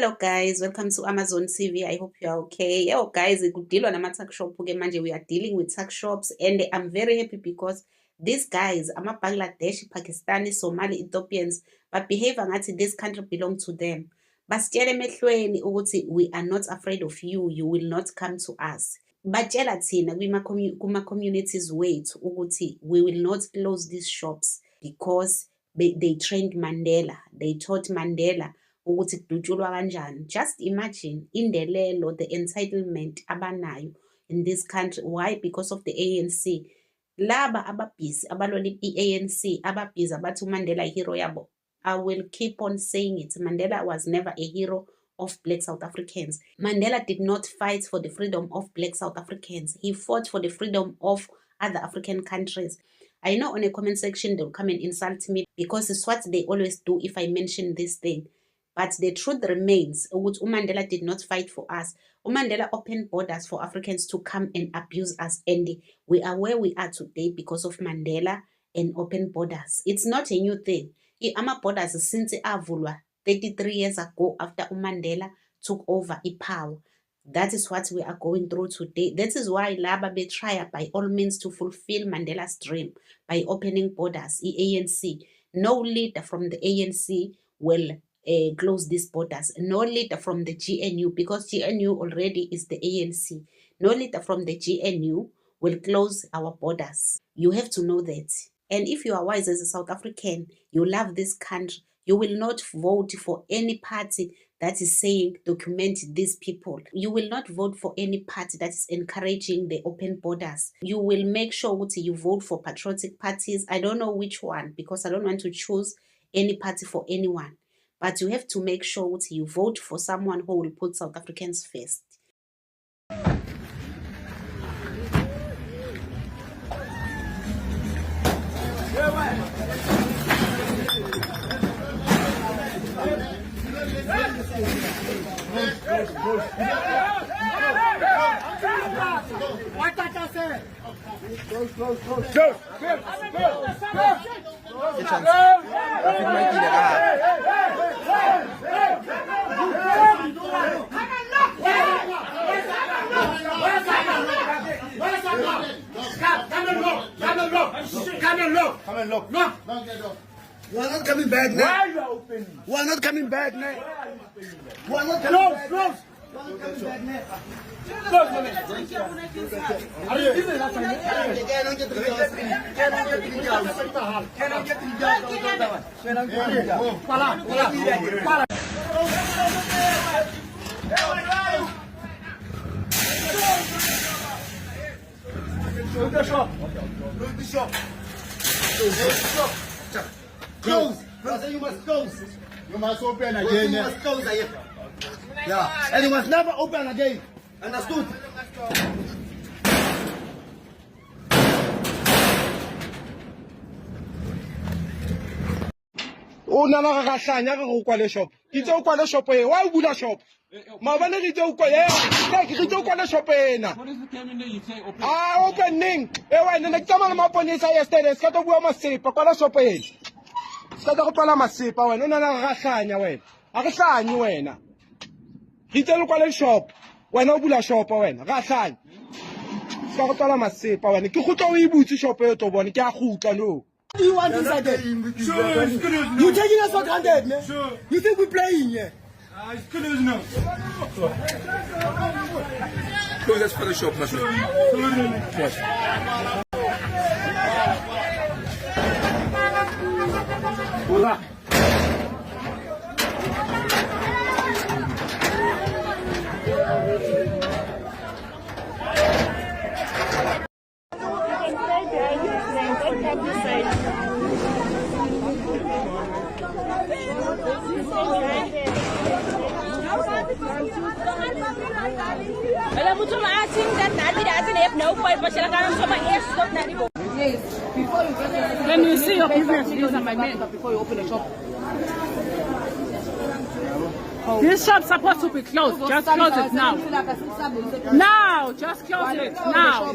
Hello guys, welcome to Amazon TV. I hope you are okay. Yo guys, good deal on a tuck shop. Okay, manje we are dealing with tuck shops, and I'm very happy because these guys, I'm a Bangladeshi, Pakistani, Somali, Ethiopians, but behave ngathi this country belong to them. Basitshele emehlweni ukuthi we are not afraid of you. You will not come to us. Batshela thina kuma communities wethu ukuthi we will not close these shops because they trained Mandela. They taught Mandela ukuthi kudutshulwa kanjani. Just imagine indelelo, the entitlement abanayo in this country. Why? Because of the ANC. Laba ababhizi abalwela i-ANC ababhizi abathi uMandela hero yabo. I will keep on saying it. Mandela was never a hero of black South Africans. Mandela did not fight for the freedom of black South Africans. He fought for the freedom of other African countries. I know on a comment section they'll come and insult me because it's what they always do if I mention this thing. But the truth remains, Mandela did not fight for us. Mandela opened borders for Africans to come and abuse us, and we are where we are today because of Mandela and open borders. It's not a new thing. Ama borders since avulwa 33 years ago after Mandela took over power. That is what we are going through today. That is why Laba be try by all means to fulfill Mandela's dream by opening borders. ANC, no leader from the ANC will close these borders. No leader from the GNU, because GNU already is the ANC. No leader from the GNU will close our borders. You have to know that. And if you are wise as a South African, you love this country, you will not vote for any party that is saying document these people. You will not vote for any party that is encouraging the open borders. You will make sure that you vote for patriotic parties. I don't know which one because I don't want to choose any party for anyone. But you have to make sure that you vote for someone who will put South Africans first. Come and look. No. We are not coming back now. Why are you opening? We are not coming back now. We are not coming back now. Close. Brother, you must close. You must open again. You must close again. Yeah. And you must never open again. Understood? O nana ga hlanya go kwa le shop. Ke tse o kwa le shop e. Why o bula shop? Ma bana ke tse o kwa ye. Ke tse o kwa le shop ena. Ah, opening. E wena ne ke tsama le maponisa yesterday. Ska to bua masepa kwa le shop e. Ska to go pala masepa wena. O nana ga hlanya wena. A re hlanye wena. Ke tse le kwa le shop. Wena o bula shop wena. Ga hlanya. Ska go pala masepa wena. Ke gotla o e butse shop e to bone. Ke a gutla no. What do you want inside there? Sure, it's good as You taking us for granted, man? Sure. You think we're playing here? It's good as no. Close us for the shop, Hola. Can you see your business deals on my name before you open the shop? This shop's supposed to be closed. Just close it now. Now, just close it now.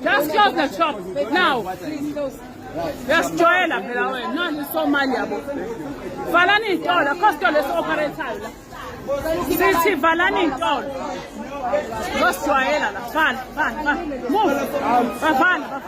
Just close the shop now. Let's join up. No, it's Somalia. Falani, the cost of the operator. Sithi valani intolo. Zosijwayela la. Vala. Move. Vala.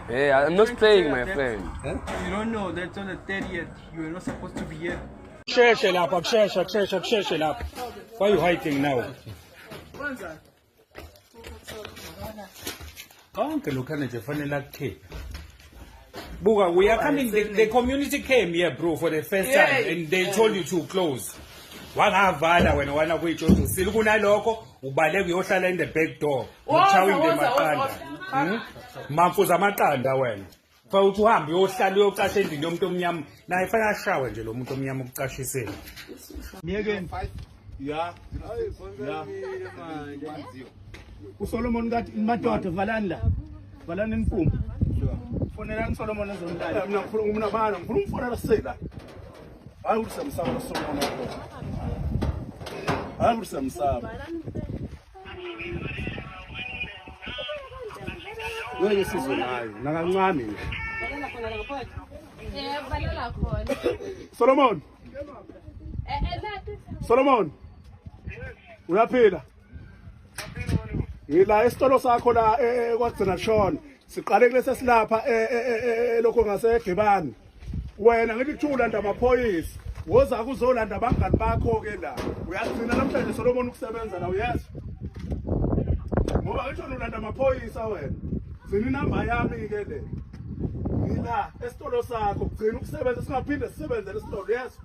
Hey, I'm not playing, my friend. You don't know that's on the 30th. You are not supposed to be here. Kusheshe lapha. Why are you hiding now? Konke lokhana nje fanele akukhiphe. Buka, we are coming, the community came here, bro, for the first time, and they told you to close. Wangavala wena wana kuyitshozo silikunalokho ubaleke uyohlala in the back door uchawe ngemaqanda mamfuza amaqanda wena fa uthi uhambe uyohlala uyocasha endini yomuntu omnyama naye fanele ashawe nje lo muntu omnyama ukucashisela Me again. Yeah. uSolomon ngathi madoda valani inkumo fonela uSolomon ezomdala mina ngifuna umfonela sela hayi usemsaba uSolomon hayi usemsaba wewe sizwe nayo nakancane Solomon uyaphila yila esitolo sakho la kwagcina Shona siqale kulese silapha lokho ngaseGebani wena ngithi thulanda amaphoyisa woza kuzolanda abangani bakho ke la uyagcina namhlanje Solomon ukusebenza la uyezwa ngoba ngisho nolanda amaphoyisa wena zini number yami ke le yila esitolo sakho gcina ukusebenza singaphinde sisebenze lesitolo yezwa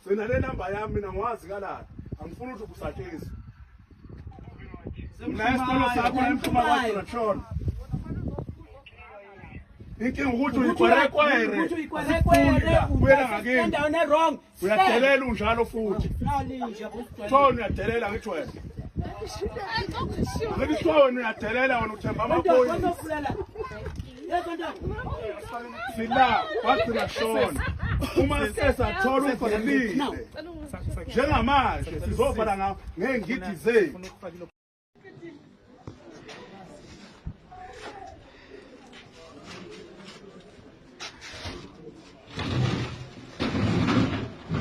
zina le number yami mina ngwazi kalala angifuni ukuthi kusatshisa na esitolo sakho emphuma kwagcina Shona inkinga ukuthi uyikwerekwere ubuyela ngakini endaweni wrong uyadelela unjalo futhi Shona uyadelela ngithi wena ngithi Shona uyadelela wena uthemba amaphoyisa sila wagcina Shona uma sesathola uvelile njengamanje sizobhala ngawo ngengidi zethu.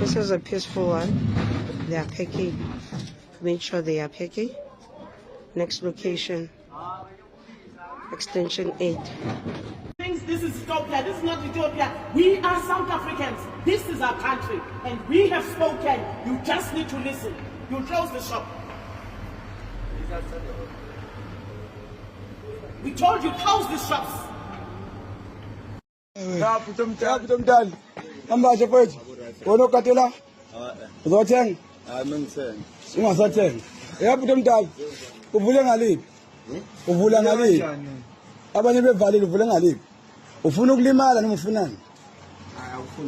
This is a peaceful one. They are picking. Make sure they are picking. Next location, extension 8. This is Ethiopia. This is not Ethiopia. We are South Africans. This is our country. And we have spoken. You just need to listen. You close the shop. We told you close the shops. Mdali ambaje mfethu wona ukatela uzothenga Ngithenga. ungasathenga yebo mdali uvule ngaliphi uvula ngaliphi abanye bevalile uvule ngaliphi ufuna ukulimala noma ufunani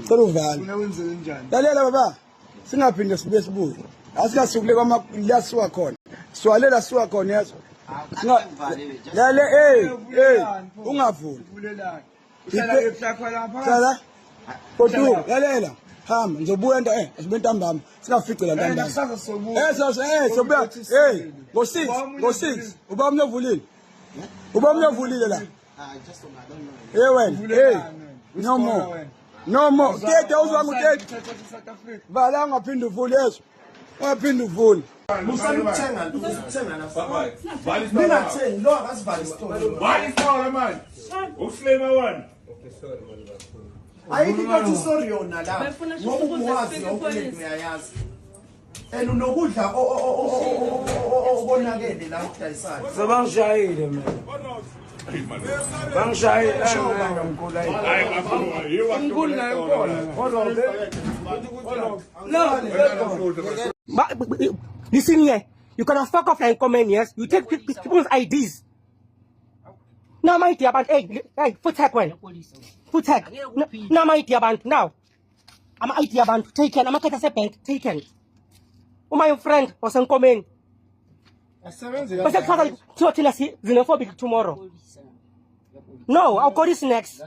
cela uvale Unawenzela njani? lalela baba singaphinde sibe sibuye asikasukule kwamalasiwa khona siwalela siwa khona yazo lale ungavuli Vulelani. Sala kodwa lalela hamba ngizobuya asibentambama singafice la ntambama sobuya ngo6 uba mnovulile la wena no more tete uzwangu tete vala ngaphinda uvule yeso ungaphinda uvule ayikho ukuthi story yona la ngoba ukwazi ukuthi uyayazi unokudla obonakele la ukudayisana sebangishayile mina bangishayile ngomkhulu naye Listen here. You can fuck off and come in, yes? You take people's IDs. Now, my dear band, hey, foot tag when? Foot tag. Now, my dear band, now. I'm my dear band, taken. I'm a cat a bank, taken. Oh, my friend wasn't coming. But that's what I'm xenophobic tomorrow. No, I'll call this next.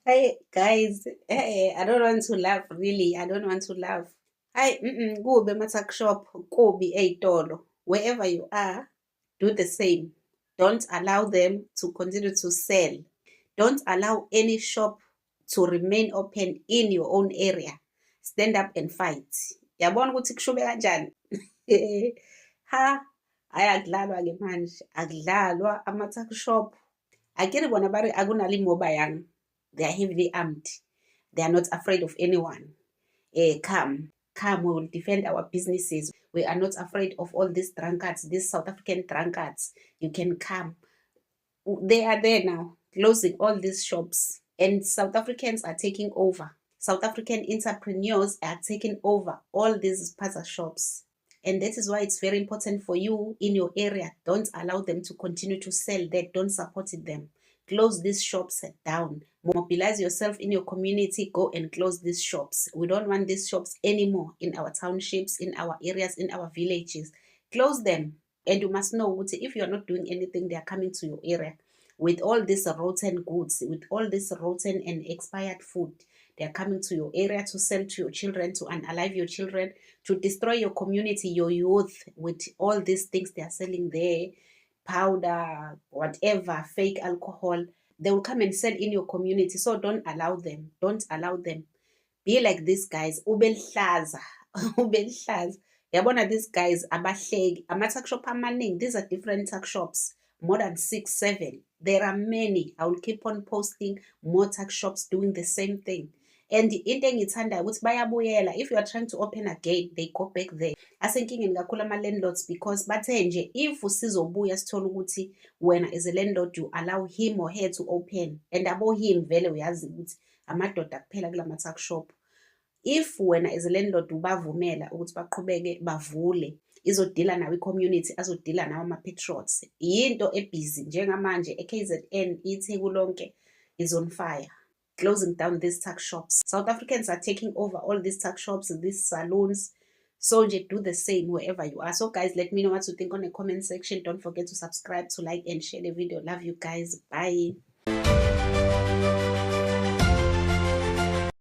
Hey guys, hey, I don't want to laugh, really. I don't want to laugh. Hi, go be masak shop, go be $8. Wherever you are, do the same. Don't allow them to continue to sell. Don't allow any shop to remain open in your own area. stand up and fight. Yabona ukuthi kushube kanjani? Ha, ayakudlalwa ke manje, akudlalwa ama-tuck shop. Akere bona bari akunali moba yang. They are heavily armed. They are not afraid of anyone. Come, we will defend our businesses. We are not afraid of all these drunkards, these South African drunkards. You can come. They are there now, closing all these shops. And South Africans are taking over. South African entrepreneurs are taking over all these Spaza shops. And that is why it's very important for you in your area. Don't allow them to continue to sell there. Don't support them. Close these shops down. Mobilize yourself in your community. Go and close these shops. We don't want these shops anymore in our townships, in our areas, in our villages. Close them. And you must know, if you are not doing anything, they are coming to your area with all these rotten goods, with all this rotten and expired food. They are coming to your area to sell to your children, to unalive your children, to destroy your community, your youth, with all these things they are selling there, powder, whatever, fake alcohol. They will come and sell in your community. So don't allow them. Don't allow them. Be like these guys. Ubelhlaza. Ubelhlaza. Yabona these guys abahleki. Ama-tuck shop amaningi. These are different tuck shops. More than 6, 7. There are many. I will keep on posting more tuck shops doing the same thing. And into engithanda ukuthi bayabuyela. If you are trying to open again, they go back there. Asenkingeni kakhulu ama-landlords because bathe nje if usizobuya sithola ukuthi wena as a landlord you allow him or her to open. And abo him vele uyazi ukuthi amadoda kuphela kula ma-tuck shop. If wena as a landlord ubavumela ukuthi baqhubeke bavule, izodila nawe i-community, azodila nawe ama-patriots. Yinto ebhizi njengamanje e-KZN iTheku lonke is on fire. Closing down these tuck shops. South Africans are taking over all these tuck shops, these salons. So just do the same wherever you are. So guys, let me know what you think on the comment section. Don't forget to subscribe, to like and share the video. Love you guys. Bye.